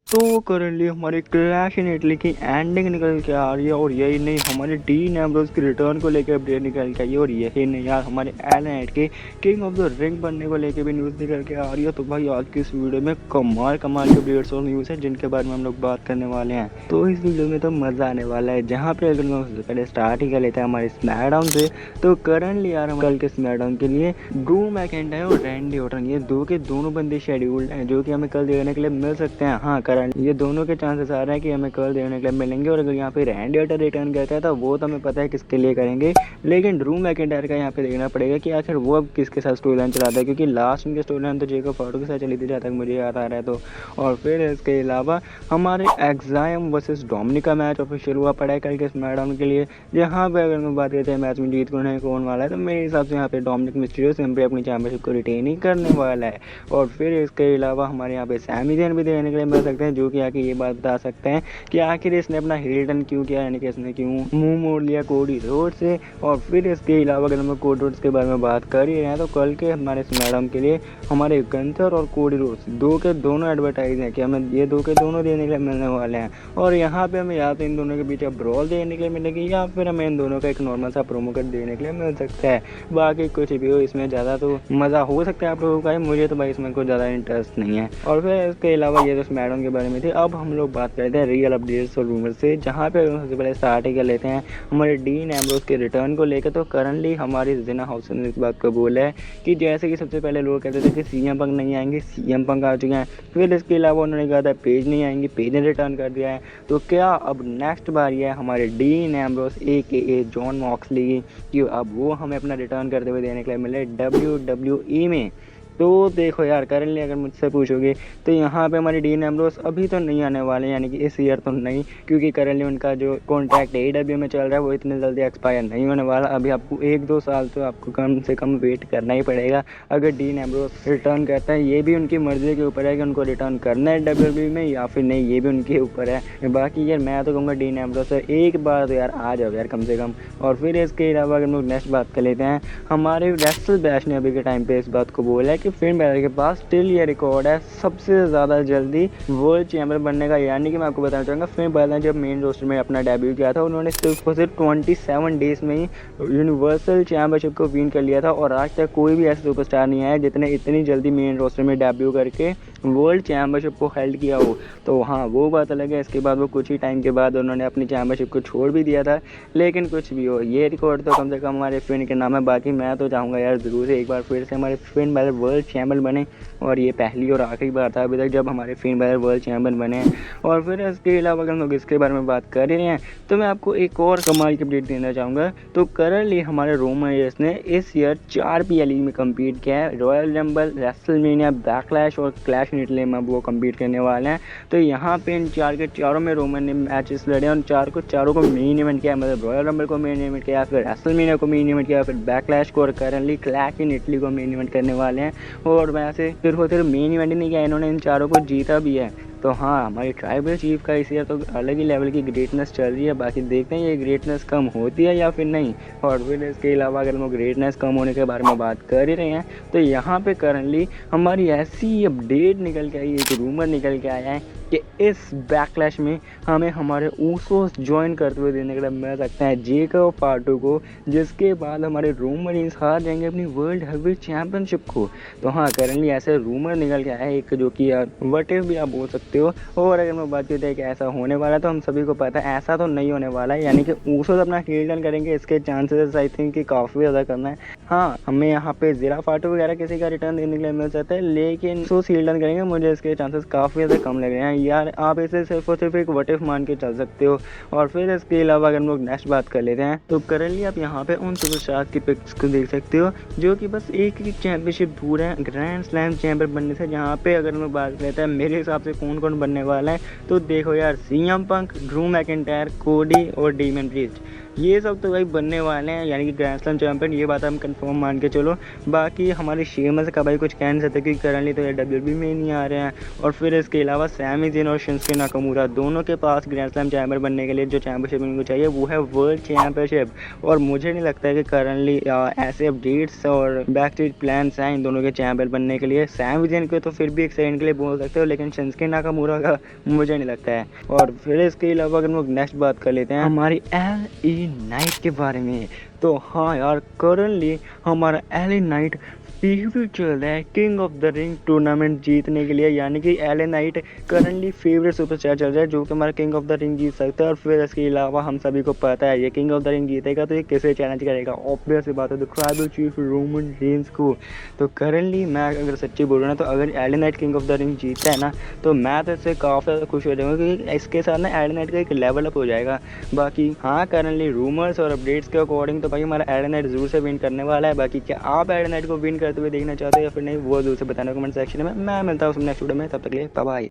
तो करंटली हमारे clash in Italy की एंडिंग निकल के आ रही है और यही नहीं हमारे डीन एम्ब्रोस की रिटर्न को लेकर अपडेट निकल के आई है और यही नहीं यार हमारे एलन नाइट के किंग ऑफ द रिंग बनने को लेकर भी न्यूज़ निकल के आ रही है। तो भाई आज की इस वीडियो में कमाल कमाल के अपडेट्स और न्यूज़ है जिनके बारे में हम लोग बात करने वाले हैं। तो इस वीडियो में तो मज़ा आने वाला है। जहाँ पे अगर मैं सबसे पहले स्टार्ट ही कर लेते हैं हमारे स्मैकडाउन से, तो करंटली यार हम कल के स्मैकडाउन के लिए ड्रू मैकिंटायर और रैंडी ऑर्टन ये दो के दोनों बंदे शेड्यूल्ड हैं जो कि हमें कल देखने के लिए मिल सकते हैं। हाँ करंट ये दोनों के चांसेस आ रहे हैं कि हमें कल देखने के लिए मिलेंगे। और अगर यहाँ पे रैंडी ऑर्टन रिटर्न करता है तो वो तो हमें पता है किसके लिए करेंगे, लेकिन ड्रू मैकिंटायर का यहाँ पे देखना पड़ेगा कि आखिर वो अब किसके साथ स्टोरी लाइन चलाता है, क्योंकि लास्ट उनकी स्टोरी लाइन तो जेकब फॉर्ड के साथ चली थी जहाँ तक मुझे याद आ रहा है। तो और फिर इसके अलावा हमारे एक्साइम वर्सेस डोमिनिका मैच ऑफिशियल हुआ पड़ा है कल के स्मैकडाउन के लिए। यहाँ पे अगर मैं बात करते हैं मैच में जीत कौन वाला है, तो मेरे हिसाब से यहाँ पे डोमिनिक मिस्टीरियो सिंपली अपनी चैंपियनशिप को रिटेन ही करने वाला है। और फिर इसके अलावा हमारे यहाँ पे सैमी ज़ेन भी देखने के लिए मिल सकते हैं जो कि आके ये बात बता सकते हैं कि आखिर इसने अपना हील टर्न क्यों किया, यानी कि इसने क्यों मुंह मोड़ लिया कोडी रोड से। और फिर इसके अलावा अगर हम कोडी रोड्स के बारे में बात कर ही रहे हैं तो कल के हमारे स्मैकडाउन के लिए हमारे गंथर और कोडी रोड्स दो के दोनों एडवर्टाइज हैं कि हमें ये दो के दोनों देने के लिए मिलने वाले हैं। और यहाँ पे हमें या तो इन दोनों के बीच ब्रॉल देने के लिए मिलेगी या फिर हमें इन दोनों का एक नॉर्मल सा प्रोमो कट देने के लिए मिल सकता है। बाकी कुछ भी हो इसमें ज़्यादा तो मज़ा हो सकता है आप लोगों का, मुझे तो भाई इसमें कोई ज़्यादा इंटरेस्ट नहीं है। और फिर इसके अलावा ये तो स्मैकडाउन के बारे में थे। अब हम लोग बात करते हैं रियल अपडेट्स और रूमर से, जहाँ पे सबसे पहले स्टार्ट ही कर लेते हैं हमारे डीन एम्ब्रोस के रिटर्न को लेकर। तो करंटली हमारी जिना हाउस ने इस बात को बोला है कि जैसे कि सबसे पहले लोग कहते थे कि सीएम पंक नहीं आएंगे, सीएम पंक आ चुके हैं। फिर इसके अलावा उन्होंने कहा था पेज नहीं आएंगे, पेज ने रिटर्न कर दिया है। तो क्या अब नेक्स्ट बारी है हमारे डीन एम्ब्रोस ए जॉन मॉक्सली की कि अब वो हमें अपना रिटर्न करते हुए देने के लिए मिले WWE में। तो देखो यार करंटली अगर मुझसे पूछोगे तो यहाँ पे हमारे डीन एम्ब्रोस अभी तो नहीं आने वाले, यानी कि इस ईयर तो नहीं, क्योंकि करंटली उनका जो कॉन्ट्रैक्ट AEW में चल रहा है वो इतने जल्दी एक्सपायर नहीं होने वाला। अभी आपको 1-2 साल तो आपको कम से कम वेट करना ही पड़ेगा अगर डीन एम्ब्रोस रिटर्न करता है। ये भी उनकी मर्जी के ऊपर है कि उनको रिटर्न करना है WWE में या फिर नहीं, ये भी उनके ऊपर है। बाकी यार मैं तो कहूँगा डीन एम्ब्रोस एक बार तो यार आ जाओ यार कम से कम। और फिर इसके अलावा अगर हम लोग नेक्स्ट बात कर लेते हैं, हमारे रेसल बैश ने अभी के टाइम पे इस बात को बोला है कि फिन बैलर के पास स्टिल ये रिकॉर्ड है सबसे ज़्यादा जल्दी वर्ल्ड चैंपियन बनने का। यानी कि मैं आपको बताना चाहूँगा फिन बैलर ने जब मेन रोस्टर में अपना डेब्यू किया था उन्होंने सिर्फ 27 डेज में ही यूनिवर्सल चैंपियनशिप को विन कर लिया था। और आज तक कोई भी ऐसा सुपरस्टार नहीं आया जितने इतनी जल्दी मेन रोस्टर में डेब्यू करके वर्ल्ड चैंपियनशिप को हेल्ड किया हो। तो हाँ वो बात अलग है, इसके बाद वो कुछ ही टाइम के बाद उन्होंने अपनी चैंपियनशिप को छोड़ भी दिया था। लेकिन कुछ भी हो ये रिकॉर्ड तो कम से कम हमारे फिन के नाम है। बाकी मैं तो चाहूँगा यार ज़रूर एक बार फिर से हमारे फिन बैलर वर्ल्ड चैंपियन बने, और ये पहली और आखिरी बार था अभी तक जब हमारे फिन बैलर वर्ल्ड चैंपियन बने। और फिर इसके अलावा अगर हम लोग इसके बारे में बात कर रहे हैं तो मैं आपको एक और कमाल की अपडेट देना चाहूँगा। तो करंटली हमारे रोमन रेंस ने इस ईयर 4 PLE में कम्पीट किया है, रॉयल रंबल, रेसलमेनिया, बैकलैश और क्लैश इन इटली में वो कम्पीट करने वाले हैं। तो यहाँ पे इन 4 के चारों में रोमन ने मैचेस लड़े और चारों को मेन इवेंट किया, मतलब रॉयल रंबल को मेन इवेंट किया, फिर रेसलमेनिया को मेन इवेंट किया, फिर बैकलैश को, और करंटली क्लैश इन इटली को मेन इवेंट करने वाले हैं। और वैसे सिर्फ मेन इवेंट ही नहीं किया, इन्होंने इन चारों को जीता भी है। तो हाँ हमारी ट्राइबल चीफ का इस ईयर तो अलग ही लेवल की ग्रेटनेस चल रही है। बाकी देखते हैं ये ग्रेटनेस कम होती है या फिर नहीं। और फिर इसके अलावा अगर हम ग्रेटनेस कम होने के बारे में बात कर ही रहे हैं तो यहाँ पे करंटली हमारी ऐसी अपडेट निकल के आई, एक रूमर निकल के आया है कि इस बैकलैश में हमें हमारे ऊसोस ज्वाइन करते हुए देने के लिए मिल सकता है जेकब फार्टू को, जिसके बाद हमारे रूमर रेंस हार जाएंगे अपनी वर्ल्ड हेवीवेट चैंपियनशिप को। तो हाँ करंटली ऐसे रूमर निकल के आया है एक, जो कि यार वट इफ भी आप बोल सकते हो। और अगर मैं बात करते हैं कि ऐसा होने वाला है तो हम सभी को पता है ऐसा तो नहीं होने वाला है, यानी कि ऊसोस अपना हील टर्न करेंगे, इसके चांसेस आई थिंक कि काफ़ी ज़्यादा कम है। हाँ हमें यहाँ पे जीरा फाटू वगैरह किसी का रिटर्न देने के लिए मिल सकता है, लेकिन ऊसोस हील टर्न करेंगे मुझे इसके चांसेस काफ़ी ज़्यादा कम लग रहे हैं यार। आप इसे सिर्फ और सिर्फ एक वट इफ मान के चल सकते हो। और फिर इसके अलावा अगर हम लोग नेक्स्ट बात कर लेते हैं तो करंटली आप यहाँ पे उन सुपरस्टार की पिक्स को देख सकते हो जो कि बस एक ही चैंपियनशिप दूर है ग्रैंड स्लैम चैंपियन बनने से। जहाँ पे अगर मैं बात करता है मेरे हिसाब से कौन कौन बनने वाला है, तो देखो यार सीएम पंक, ड्रू मैकिंटायर, कोडी और डीमन प्रीस्ट। ये सब तो भाई बनने वाले हैं, यानी कि ग्रैंड स्लैम चैंपियन, ये बात हम कंफर्म मान के चलो। बाकी हमारे शेमस का भाई कुछ कह नहीं सकते क्योंकि करंटली तो ये डब्ल्यूबी में नहीं आ रहे हैं। और फिर इसके अलावा सैमी ज़ेन और शिंसुके नाकामुरा दोनों के पास ग्रैंड स्लैम चैंपियन बनने के लिए जो चैंपियनशिप इनको चाहिए वो है वर्ल्ड चैंपियनशिप। और मुझे नहीं लगता है कि करंटली ऐसे अपडेट्स और बैक स्टेज प्लान्स हैं इन दोनों के चैंपियन बनने के लिए। सैमी ज़ेन को तो फिर भी एक सेकंड के लिए बोल सकते हो, लेकिन शिंसुके नाकामुरा का मुझे नहीं लगता है। और फिर इसके अलावा अगर हम लोग नेक्स्ट बात कर लेते हैं हमारी LA नाइट के बारे में, तो हाँ यार करंटली हमारा LA नाइट फेवरेट चल रहा है king of the ring tournament जीतने के लिए, यानी कि LA night currently favourite superstar चल रहा है जो कि हमारा किंग ऑफ द रिंग जीत सकता है। और फिर इसके अलावा हम सभी को पता है ये किंग ऑफ द रिंग जीतेगा तो ये किसे चैलेंज करेगा, ऑब्वियस सी बात है, तो ट्राइबल चीफ रोमन रेंस को। तो करंटली मैं अगर सच्ची बोल रहा हूँ तो अगर LA night king of the ring जीतता है ना तो मैं तो इससे काफ़ी ज़्यादा खुश हो जाऊँगा क्योंकि इसके साथ ना LA नाइट का एक लेवल अप हो जाएगा। बाकी हाँ करंटली रूमर्स और अपडेट्स के अकॉर्डिंग तो भाई हमारा LA नाइट जरूर से विन करने वाला है। बाकी क्या आप LA नाइट को विन करते हुए देखना चाहते हो या फिर नहीं, वो जरूर से बताना कमेंट सेक्शन में। मैं मिलता हूँ नेक्स्ट वीडियो में, तब तक के लिए बाय बाय।